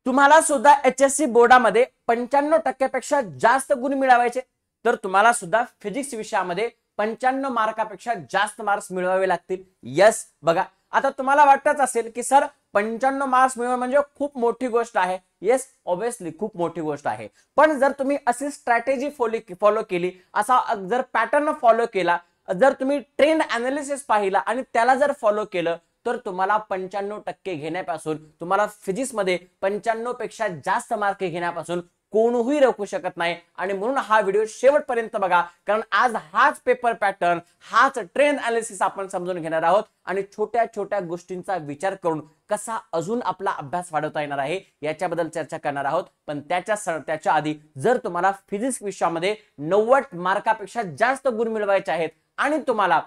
तुम्हाला सुद्धा HSC बोर्डामध्ये 95% पेक्षा जास्त गुण मिळवायचे, तर तुम्हाला सुद्धा फिजिक्स विषयामध्ये 95 मार्कापेक्षा जास्त मार्क्स मिळवावे लागतील. यस, बघा आता तुम्हाला वाटतच असेल की सर 95 मार्क्स मिळवणं म्हणजे खूप मोठी गोष्ट आहे. येस, ऑब्विसली खूप मोठी गोष्ट आहे. पण जर तुम्ही अशी स्ट्रॅटेजी फॉलो केली, असा जर पॅटर्न फॉलो केला, जर तुम्ही ट्रेंड अनालिसिस पाहिला आणि त्याला जर फॉलो केलं, तर तुम्हाला 95% घेण्यापासून, तुम्हाला फिजिक्स मध्ये 95 पेक्षा जास्त मार्क घेण्यापासून कोणीही रोखू शकत नाही. आणि म्हणून हा व्हिडिओ शेवटपर्यंत बघा, कारण आज हाच पेपर पॅटर्न, हाच ट्रेंड अनालिसिस आपण समजून घेणार आहोत आणि छोट्या छोट्या गोष्टींचा विचार करून कसा अजून आपला अभ्यास वाढवता येणार आहे याच्याबद्दल चर्चा करणार आहोत. पण त्याच्या आधी जर तुम्हाला फिजिक्स विषयामध्ये 90 मार्कापेक्षा जास्त गुण मिळवायचे आहेत आणि तुम्हाला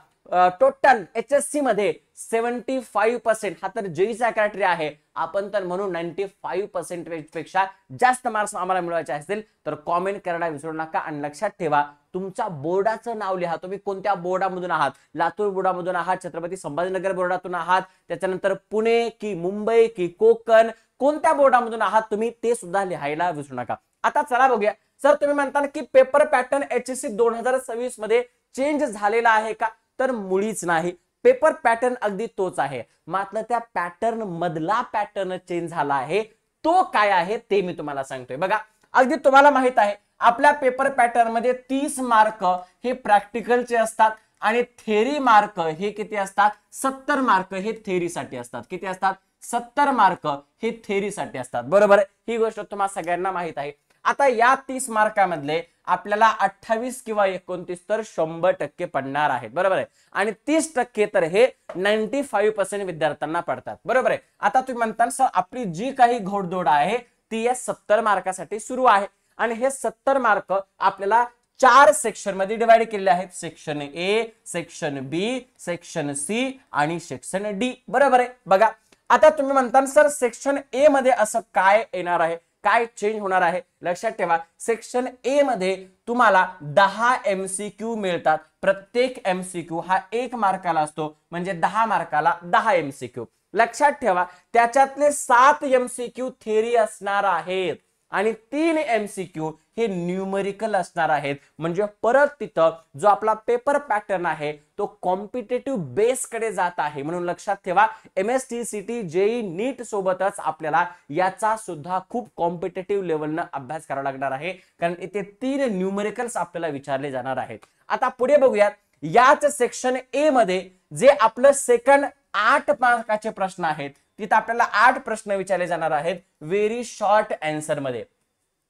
टोटल HSC मध्ये 75%, हा तर जेईचा क्रायटेरिया आहे, आपण तर म्हणून 95% पेक्षा जास्त मार्क्स आम्हाला मिळवायचे असतील तर कॉमेंट करायला विसरू नका. आणि लक्षात ठेवा, तुमच्या बोर्डाचं नाव लिहा. तुम्ही कोणत्या बोर्डामधून आहात? लातूर बोर्डामधून आहात, छत्रपती संभाजीनगर बोर्डातून आहात, त्याच्यानंतर पुणे की मुंबई की कोकण, कोणत्या बोर्डामधून आहात तुम्ही ते सुद्धा लिहायला विसरू नका. आता चला बघूया. सर तुम्ही म्हणता की पेपर पॅटर्न HSC 2026 मध्ये चेंज झालेला आहे का? तर मुळीच नाही. पेपर पॅटर्न अगदी तोच आहे, मात्र त्या पॅटर्न मधला पॅटर्न चेंज झाला आहे. तो काय आहे ते मी तुम्हाला सांगतोय. बघा, अगदी तुम्हाला माहित आहे आपल्या पेपर पॅटर्न मध्ये 30 मार्क हे प्रॅक्टिकलचे असतात आणि थेरी मार्क हे किती असतात? 70 मार्क हे थेरीसाठी असतात. किती असतात? 70 मार्क हे थेरीसाठी असतात. बरोबर, ही गोष्ट तुम्हाला सगळ्यांना माहित आहे. आता या 30 मार्कामधले आपल्याला 28 किंवा 29 तर 100% पडणार आहेत. बरोबर आहे. आणि 30% तर हे 95% विद्यार्थ्यांना पडतात. बरोबर आहे. आता तुम्ही म्हणता सर आपली जी काही घोडदौड आहे ती या 70 मार्कासाठी सुरू आहे आणि हे 70 मार्क आपल्याला 4 सेक्शन मध्ये डिवाइड केलेले आहेत. Section A, section B, section C आणि सेक्शन डी. बरोबर आहे. बघा, आता तुम्ही म्हणता सर सेक्शन ए मध्ये असं काय येणार आहे, काय चेंज होणार आहे? लक्षात ठेवा, सेक्शन ए मध्ये तुम्हाला 10 MCQ मिळतात. प्रत्येक MCQ हा 1 मार्काला असतो, म्हणजे 10 मार्काला 10 MCQ. लक्षात ठेवा, त्याच्यातले 7 MCQ थेरी असणार आहेत आणि 3 MCQ हे न्यूमेरिकल असणार आहेत. म्हणजे परत तिथं जो आपला पेपर पॅटर्न आहे तो कॉम्पिटेटिव्ह बेस कडे जात आहे. म्हणून लक्षात ठेवा, MSTCT JEE नीट सोबतच आपल्याला याचा सुद्धा खूप कॉम्पिटेटिव्ह लेवलनं अभ्यास करावा लागणार आहे, कारण इथे 3 न्यूमेरिकल्स आपल्याला विचारले जाणार आहेत. आता पुढे बघूयात, याच सेक्शन ए मध्ये जे आपलं सेकंड 8 मार्काचे प्रश्न आहेत, तिथे आपल्याला 8 प्रश्न विचारले जाणार आहेत व्हेरी शॉर्ट आन्सर मध्ये.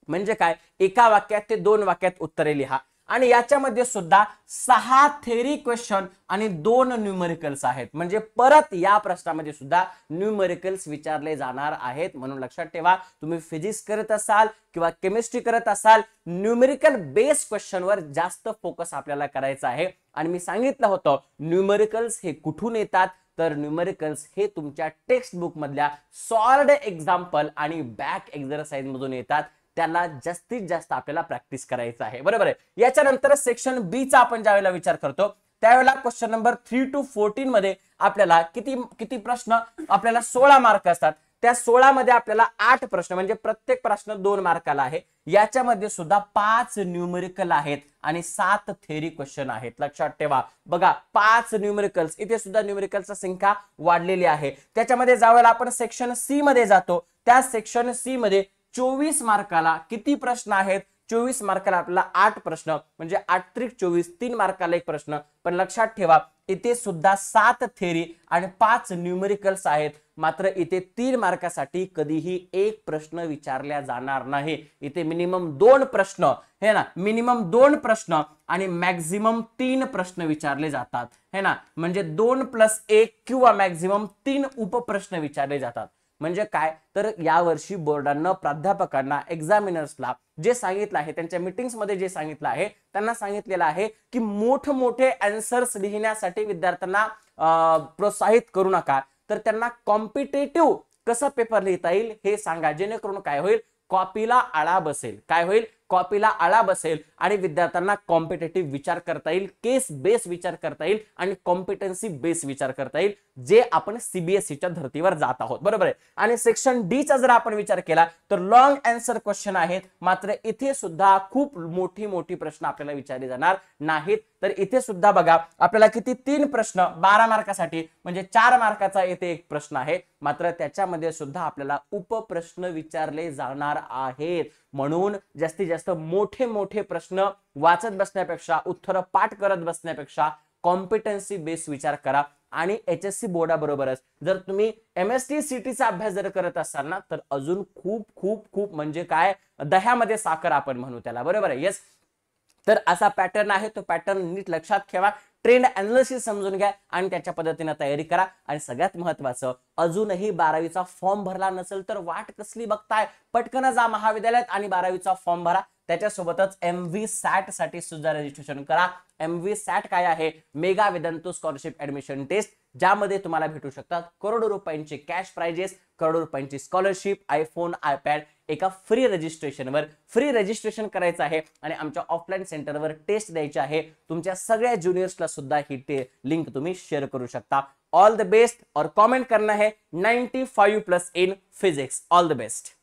म्हणजे काय? एका वाक्यात ते 2 वाक्यात उत्तरे लिहा. आणि याच्यामध्ये सुद्धा 6 थेरी क्वेश्चन आणि 2 न्यूमेरिकल्स आहेत. म्हणजे परत या प्रश्नामध्ये सुद्धा न्यूमेरिकल्स विचारले जाणार आहेत. म्हणून लक्षात ठेवा, तुम्ही फिजिक्स करत असाल किंवा केमिस्ट्री करत असाल, न्यूमेरिकल बेस क्वेश्चनवर जास्त फोकस आपल्याला करायचा आहे. आणि मी सांगितलं होतं न्यूमेरिकल्स हे कुठून येतात, तर न्यूमेरिकल्स हे तुमच्या टेक्स्ट बुक मधल्या सॉल्व्ड एक्झाम्पल आणि बॅक एक्झरसाइज मधून येतात. त्याला जास्तीत जास्त आपल्याला प्रॅक्टिस करायचं आहे. बरोबर आहे. याच्यानंतर सेक्शन बी चा आपण ज्यावेळेला विचार करतो त्यावेळेला क्वेश्चन नंबर 3 to 14 मध्ये आपल्याला किती प्रश्न? आपल्याला 16 मार्क असतात. त्या 16 मध्ये आपल्याला 8 प्रश्न, म्हणजे प्रत्येक प्रश्न 2 मार्काला आहे. याच्यामध्ये सुद्धा 5 न्यूमेरिकल आहेत आणि 7 थेरी क्वेश्चन आहेत. लक्षात ठेवा, बघा 5 न्यूमेरिकल्स, इथे सुद्धा न्यूमेरिकलची संख्या वाढलेली आहे. त्याच्यामध्ये ज्यावेळेला आपण सेक्शन सी मध्ये जातो, त्या सेक्शन सी मध्ये 24 मार्काला किती प्रश्न आहेत? 24 मार्काला आपल्याला 8 प्रश्न, म्हणजे 8 त्रिक 24, 3 मार्काला 1 प्रश्न. पण लक्षात ठेवा, इथे सुद्धा 7 थेरी आणि 5 न्यूमेरिकल्स आहेत. मात्र इथे 3 मार्कासाठी कधीही 1 प्रश्न विचारला जाणार नाही. इथे मिनिमम 2 प्रश्न, है ना, मिनिमम 2 प्रश्न आणि मॅक्झिमम 3 प्रश्न विचारले जातात, है ना. म्हणजे 2 + 1 किंवा मॅक्झिमम 3 उपप्रश्न विचारले जातात. म्हणजे काय? तर यावर्षी बोर्डांना, प्राध्यापकांना, एक्झामिनर्सला जे सांगितलं आहे, त्यांच्या मीटिंग्स मध्ये जे सांगितलं आहे, त्यांना सांगितलेलं आहे की मोठमोठे आन्सर्स लिहिण्यासाठी विद्यार्थ्यांना प्रोत्साहित करू नका, तर त्यांना कॉम्पिटेटिव्ह कसं पेपर लिहिता येईल हे सांगा. जेणेकरून काय होईल? कॉपीला आळा बसेल. काय होईल? कॉपीला आळा बसेल आणि विद्यार्थ्यांना कॉम्पिटेटिव्ह विचार करता येईल, केस बेस विचार करता येईल आणि कॉम्पिटन्सी बेस विचार करता येईल, जे आपण सीबीएसईच्या धर्तीवर जात आहोत, बरोबर आहे. आणि सेक्शन डी चा जर आपण विचार केला तर लॉंग आन्सर क्वेश्चन आहेत, मात्र इथे सुद्धा खूप मोठी प्रश्न आपल्याला विचारले जाणार नाहीत. तर इथे सुद्धा बघा आपल्याला किती 3 प्रश्न 12 मार्कासाठी, म्हणजे 4 मार्काचा इथे एक प्रश्न आहे, मात्र त्याच्यामध्ये सुद्धा आपल्याला उपप्रश्न विचारले जाणार आहेत. म्हणून जास्तीत जास्त मोठे प्रश्न वाचत बसण्यापेक्षा, उत्तर पाठ करत बसण्यापेक्षा कॉम्पिटन्सी बेस विचार करा. आणि एचएससी बोर्डाबरोबरच जर तुम्ही एमएसटी सीटीचा अभ्यास जर करत असाल ना, तर अजून खूप म्हणजे काय, दह्यामध्ये साखर आपण म्हणू त्याला, बरोबर आहे. येस, तर असा पॅटर्न आहे, तो पॅटर्न नीट लक्षात ठेवा, ट्रेंड अनालिसिस समजून घ्या आणि त्याच्या पद्धतीने तयारी करा. आणि सगळ्यात महत्वाचं, अजूनही 12वीचा फॉर्म भरला नसेल तर वाट कसली बघताय, पटकन जा महाविद्यालयात आणि 12वीचा फॉर्म भरा. त्याच्यासोबतच MV सॅट साठी सुद्धा रजिस्ट्रेशन करा. MV सॅट काय आहे, मेगा वेदांतो स्कॉलरशिप ऍडमिशन टेस्ट, ज्यामध्ये तुम्हाला भेटू शकतात करोडो रुपयांचे कॅश प्राइजेस, करोडो रुपयांची स्कॉलरशिप, आयफोन, आयपॅड एका फ्री रजिस्ट्रेशनवर. फ्री रजिस्ट्रेशन करायचं आहे आणि आमच्या ऑफलाईन सेंटरवर टेस्ट द्यायची आहे. तुमच्या सगळ्या ज्युनियर्सला सुद्धा ही लिंक तुम्ही शेअर करू शकता. All the best. और कमेंट करना है 95+ in physics. All the best.